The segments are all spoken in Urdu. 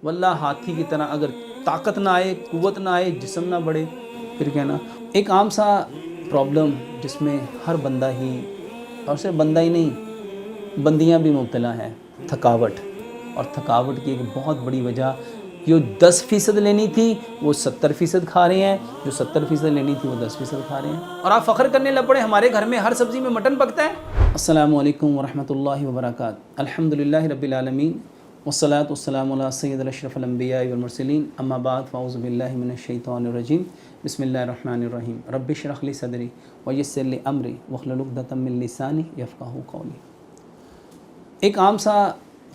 واللہ ہاتھی کی طرح اگر طاقت نہ آئے، قوت نہ آئے، جسم نہ بڑھے، پھر کہنا ایک عام سا پرابلم جس میں ہر بندہ ہی، اور صرف بندہ ہی نہیں، بندیاں بھی مبتلا ہیں، تھکاوٹ۔ اور تھکاوٹ کی ایک بہت بڑی وجہ، جو 10% لینی تھی وہ 70% کھا رہے ہیں، جو 70% لینی تھی وہ 10% کھا رہے ہیں، اور آپ فخر کرنے لگ پڑے ہمارے گھر میں ہر سبزی میں مٹن پکتا ہے۔ السلام علیکم ورحمۃ اللہ وبرکاتہ۔ الحمدللہ رب العالمین، والصلاة والسلام علی سید الاشرف الانبیاء والمرسلین، اما بعد فاعوذ باللہ من الشیطان الرجیم، بسم اللہ الرحمن الرحیم، رب اشرح لی صدری ویسر لی امری واحلل عقدۃ من لسانی یفقہوا قولی۔ ایک عام سا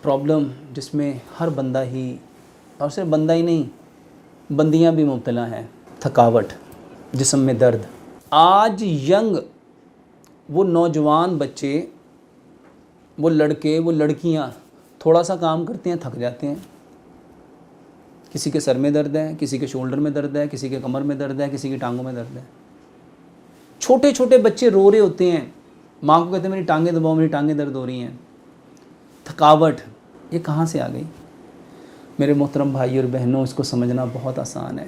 پرابلم جس میں ہر بندہ ہی، اور صرف بندہ ہی نہیں، بندیاں بھی مبتلا ہیں، تھکاوٹ، جسم میں درد۔ آج ینگ وہ نوجوان بچے، وہ لڑکے، وہ لڑکیاں تھوڑا سا کام کرتے ہیں تھک جاتے ہیں۔ کسی کے سر میں درد ہے، کسی کے شولڈر میں درد ہے، کسی کے کمر میں درد ہے، کسی کی ٹانگوں میں درد ہے۔ چھوٹے چھوٹے بچے رو رہے ہوتے ہیں، ماں کو کہتے ہیں میری ٹانگیں دباؤ، میری ٹانگیں درد ہو رہی ہیں۔ تھکاوٹ یہ کہاں سے آ گئی؟ میرے محترم بھائی اور بہنوں، اس کو سمجھنا بہت آسان ہے۔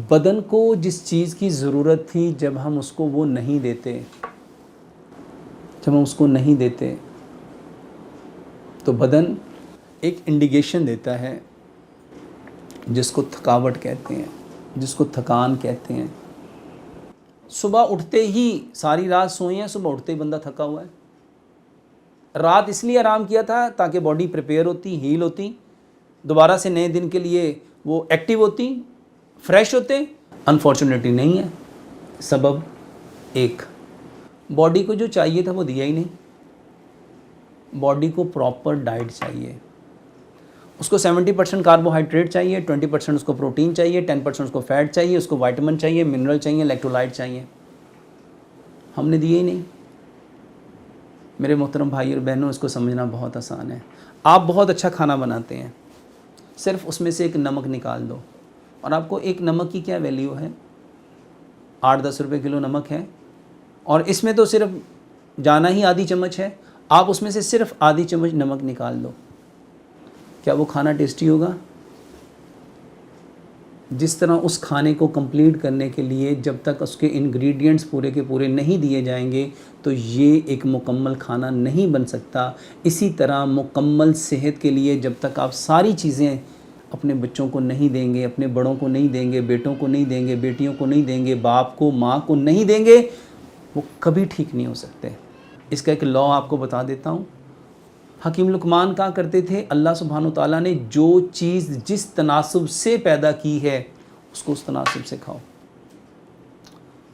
بدن کو جس چیز کی ضرورت تھی، جب ہم اس کو وہ نہیں دیتے، تو بدن ایک انڈیکیشن دیتا ہے جس کو تھکاوٹ کہتے ہیں، جس کو تھکان کہتے ہیں۔ صبح اٹھتے ہی، ساری رات سوئے ہیں، صبح اٹھتے ہی بندہ تھکا ہوا ہے۔ رات اس لیے آرام کیا تھا تاکہ باڈی پریپیئر ہوتی، ہیل ہوتی، دوبارہ سے نئے دن کے لیے وہ ایکٹیو ہوتی، فریش ہوتے۔ انفارچونیٹلی نہیں ہے۔ سبب ایک، باڈی کو جو چاہیے تھا وہ دیا ہی نہیں۔ باڈی کو پراپر ڈائٹ چاہیے، اس کو 70% کاربوہائیڈریٹ چاہیے، 20% اس کو پروٹین چاہیے، 10% اس کو فیٹ چاہیے، اس کو وائٹامن چاہیے، منرل چاہیے، الیکٹرولائٹ چاہیے۔ ہم نے دیے ہی نہیں۔ میرے محترم بھائی اور بہنوں، اس کو سمجھنا بہت آسان ہے۔ آپ بہت اچھا کھانا بناتے ہیں، صرف اس میں سے ایک نمک نکال دو، اور آپ کو ایک نمک کی کیا ویلیو ہے؟ 8-10 روپے کلو نمک ہے، اور اس میں تو صرف جانا ہی آدھی چمچ ہے۔ آپ اس میں سے صرف آدھی چمچ نمک نکال دو، کیا وہ کھانا ٹیسٹی ہوگا؟ جس طرح اس کھانے کو کمپلیٹ کرنے کے لیے جب تک اس کے انگریڈینٹس پورے کے پورے نہیں دیے جائیں گے تو یہ ایک مکمل کھانا نہیں بن سکتا۔ اسی طرح مکمل صحت کے لیے جب تک آپ ساری چیزیں اپنے بچوں کو نہیں دیں گے، اپنے بڑوں کو نہیں دیں گے، بیٹوں کو نہیں دیں گے، بیٹیوں کو نہیں دیں گے، باپ کو، ماں کو نہیں دیں گے، وہ کبھی ٹھیک نہیں ہو سکتے۔ اس کا ایک لا آپ کو بتا دیتا ہوں۔ حکیم لقمان کہا کرتے تھے، اللہ سبحانہ و تعالیٰ نے جو چیز جس تناسب سے پیدا کی ہے اس کو اس تناسب سے کھاؤ۔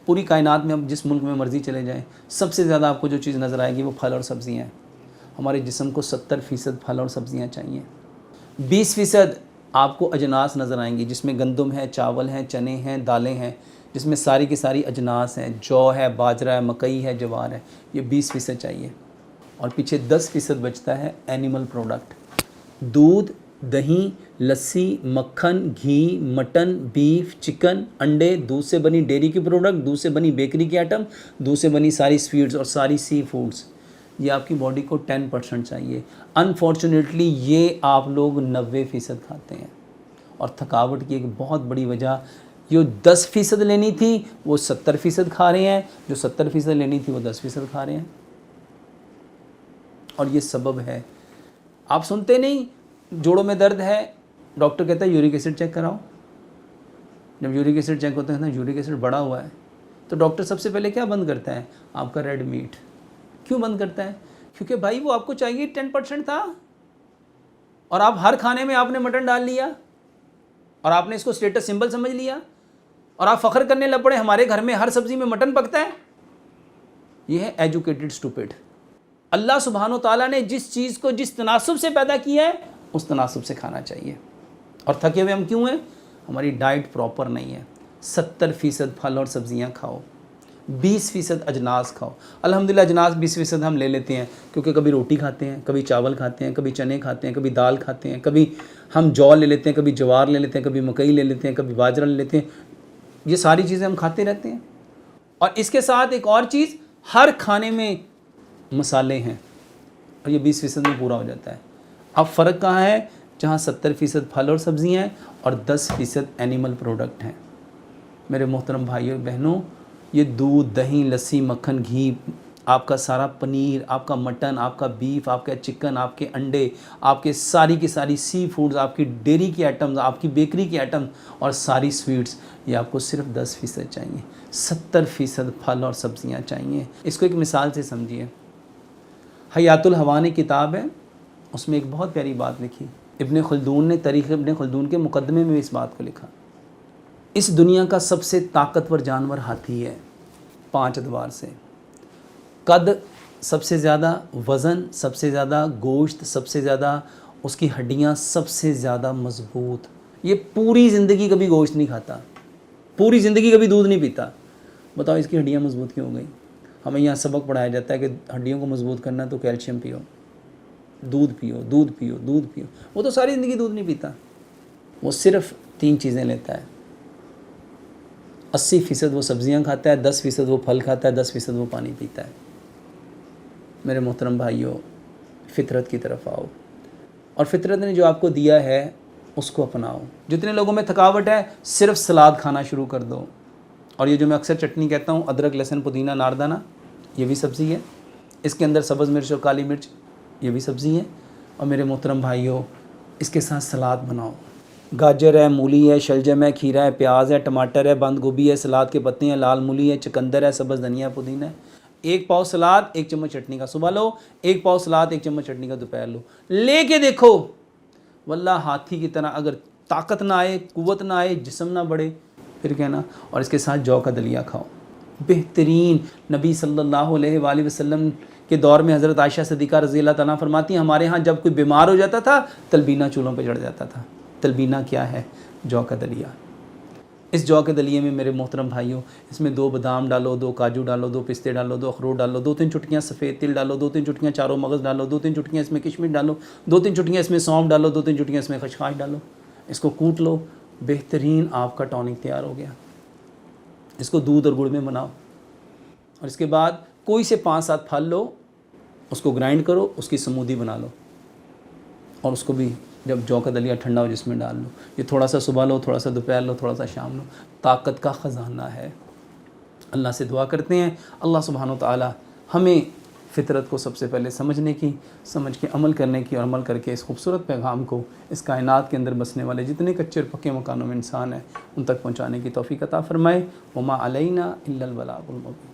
پوری کائنات میں اب جس ملک میں مرضی چلے جائیں، سب سے زیادہ آپ کو جو چیز نظر آئے گی وہ پھل اور سبزیاں ہیں۔ ہمارے جسم کو 70% پھل اور سبزیاں چاہیے۔ 20% آپ کو اجناس نظر آئیں گی، جس میں گندم ہے، چاول ہیں، چنے ہیں، دالیں ہیں، جس میں ساری کی ساری اجناس ہیں، جو ہے، باجرہ ہے، مکئی ہے، جوار ہے۔ یہ 20% چاہیے، اور پیچھے 10% بچتا ہے اینیمل پروڈکٹ، دودھ، دہی، لسی، مکھن، گھی، مٹن، بیف، چکن، انڈے، دودھ سے بنی ڈیری کی پروڈکٹ، دودھ سے بنی بیکری کی آئٹم، دودھ سے بنی ساری سویٹس اور ساری سی فوڈز۔ یہ آپ کی باڈی کو 10% چاہیے۔ انفارچونیٹلی یہ آپ لوگ 90% کھاتے ہیں، اور تھکاوٹ کی ایک بہت بڑی وجہ، جو 10% لینی تھی وہ 70% کھا رہے ہیں، جو 70% لینی تھی وہ 10% کھا رہے ہیں، اور یہ سبب ہے۔ آپ سنتے نہیں، جوڑوں میں درد ہے، ڈاکٹر کہتا ہے یورک ایسڈ چیک کراؤ۔ جب یورک ایسڈ چیک ہوتا ہے نا، یورک ایسڈ بڑا ہوا ہے، تو ڈاکٹر سب سے پہلے کیا بند کرتا ہے؟ آپ کا ریڈ میٹ۔ کیوں بند کرتا ہے؟ کیونکہ بھائی وہ آپ کو چاہیے 10% تھا، اور آپ ہر کھانے میں آپ نے مٹن ڈال لیا، اور آپ نے اس کو اسٹیٹس سمبل سمجھ لیا، اور آپ فخر کرنے لگ پڑے ہمارے گھر میں ہر سبزی میں مٹن پکتا ہے۔ یہ ہے ایجوکیٹڈ اسٹوپڈ۔ اللہ سبحانہ و تعالیٰ نے جس چیز کو جس تناسب سے پیدا کیا ہے اس تناسب سے کھانا چاہیے۔ اور تھکے ہوئے ہم کیوں ہیں؟ ہماری ڈائٹ پراپر نہیں ہے۔ 70% پھل اور سبزیاں کھاؤ، 20% اجناس کھاؤ۔ الحمدللہ اجناس 20% ہم لے لیتے ہیں، کیونکہ کبھی روٹی کھاتے ہیں، کبھی چاول کھاتے ہیں، کبھی چنے کھاتے ہیں، کبھی دال کھاتے ہیں، کبھی ہم جو لے لیتے ہیں، کبھی جوار لے لیتے ہیں، کبھی مکئی لے لیتے ہیں، کبھی باجرہ لے لیتے ہیں۔ یہ ساری چیزیں ہم کھاتے رہتے ہیں، اور اس کے ساتھ ایک اور چیز، ہر کھانے میں مسالے ہیں، اور یہ 20% میں پورا ہو جاتا ہے۔ اب فرق کہاں ہے؟ جہاں 70% پھل اور سبزیاں ہیں اور 10% اینیمل پروڈکٹ ہیں۔ میرے محترم بھائیوں بہنوں، یہ دودھ، دہی، لسی، مکھن، گھی، آپ کا سارا پنیر، آپ کا مٹن، آپ کا بیف، آپ کا چکن، آپ کے انڈے، آپ کے ساری کی ساری سی فوڈز، آپ کی ڈیری کی آئٹمز، آپ کی بیکری کی آئٹم اور ساری سویٹس، یہ آپ کو صرف 10% چاہیے۔ 70% پھل اور سبزیاں چاہیے۔ اس کو ایک مثال سے سمجھیے۔ حیات الحیوان کتاب ہے، اس میں ایک بہت پیاری بات لکھی۔ ابن خلدون نے تاریخ ابن خلدون کے مقدمے میں اس بات کو لکھا۔ اس دنیا کا سب سے طاقتور جانور ہاتھی ہے، 5 ادوار سے۔ قد سب سے زیادہ، وزن سب سے زیادہ، گوشت سب سے زیادہ، اس کی ہڈیاں سب سے زیادہ مضبوط۔ یہ پوری زندگی کبھی گوشت نہیں کھاتا، پوری زندگی کبھی دودھ نہیں پیتا۔ بتاؤ اس کی ہڈیاں مضبوط کیوں ہو گئی؟ ہمیں یہاں سبق پڑھایا جاتا ہے کہ ہڈیوں کو مضبوط کرنا تو کیلشیم پیو، دودھ پیو، دودھ پیو، دودھ پیو۔ وہ تو ساری زندگی دودھ نہیں پیتا، وہ صرف 3 چیزیں لیتا ہے۔ 80% وہ سبزیاں کھاتا ہے، 10% وہ پھل کھاتا ہے، 10% وہ پانی پیتا ہے۔ میرے محترم بھائیوں، فطرت کی طرف آؤ اور فطرت نے جو آپ کو دیا ہے اس کو اپناؤ۔ جتنے لوگوں میں تھکاوٹ ہے، صرف سلاد کھانا شروع کر دو۔ اور یہ جو میں اکثر چٹنی کہتا ہوں، ادرک، لہسن، پودینہ، ناردانہ، یہ بھی سبزی ہے۔ اس کے اندر سبز مرچ اور کالی مرچ، یہ بھی سبزی ہے۔ اور میرے محترم بھائیوں، اس کے ساتھ سلاد بناؤ۔ گاجر ہے، مولی ہے، شلجم ہے، کھیرا ہے، پیاز ہے، ٹماٹر ہے، بند گوبھی ہے، سلاد کے پتے ہیں، لال مولی ہے، چقندر ہے، سبز دھنیا، پودینہ ہے۔ 1 پاؤ سلاد، 1 چمچ چٹنی کا صبح لو، 1 پاؤ سلاد، 1 چمچ چٹنی کا دوپہر لو۔ لے کے دیکھو، واللہ ہاتھی کی طرح اگر طاقت نہ آئے، قوت نہ آئے، جسم نہ بڑھے، پھر کہنا۔ اور اس کے ساتھ جو کا دلیا کھاؤ، بہترین۔ نبی صلی اللہ علیہ وآلہ وسلم کے دور میں حضرت عائشہ صدیقہ رضی اللہ تعالیٰ فرماتی ہیں، ہمارے ہاں جب کوئی بیمار ہو جاتا تھا، تلبینہ چولہوں پہ چڑھ جاتا تھا۔ تلبینہ کیا ہے؟ جو کا دلیا۔ اس جو کے دلیے میں میرے محترم بھائیوں، اس میں 2 بادام ڈالو، 2 کاجو ڈالو، 2 پستے ڈالو، 2 اخروٹ ڈالو، 2-3 چٹکیاں سفید تل ڈالو، 2-3 چٹکیاں چاروں مغز ڈالو، 2-3 چٹکیاں اس میں کشمش ڈالو، 2-3 چٹکیاں اس میں سونف ڈالو، 2-3 چٹکیاں اس میں خشخاش ڈالو۔ اس کو کوٹ لو، بہترین آپ کا ٹونک تیار ہو گیا۔ اس کو دودھ اور گڑ میں بناؤ، اور اس کے بعد کوئی سے 5-7 پھل لو، اس کو گرائنڈ کرو، اس کی سمودھی بنا لو، اور اس کو بھی جب جو کا دلیا ٹھنڈا ہو جس میں ڈال لو۔ یہ تھوڑا سا صبح لو، تھوڑا سا دوپہر لو، تھوڑا سا شام لو۔ طاقت کا خزانہ ہے۔ اللہ سے دعا کرتے ہیں اللہ سبحانہ و تعالی ہمیں فطرت کو سب سے پہلے سمجھنے کی، سمجھ کے عمل کرنے کی، اور عمل کر کے اس خوبصورت پیغام کو اس کائنات کے اندر بسنے والے جتنے کچے اور پکے مکانوں میں انسان ہیں ان تک پہنچانے کی توفیق عطا فرمائے۔ وما علینا الا البلاغ المبین۔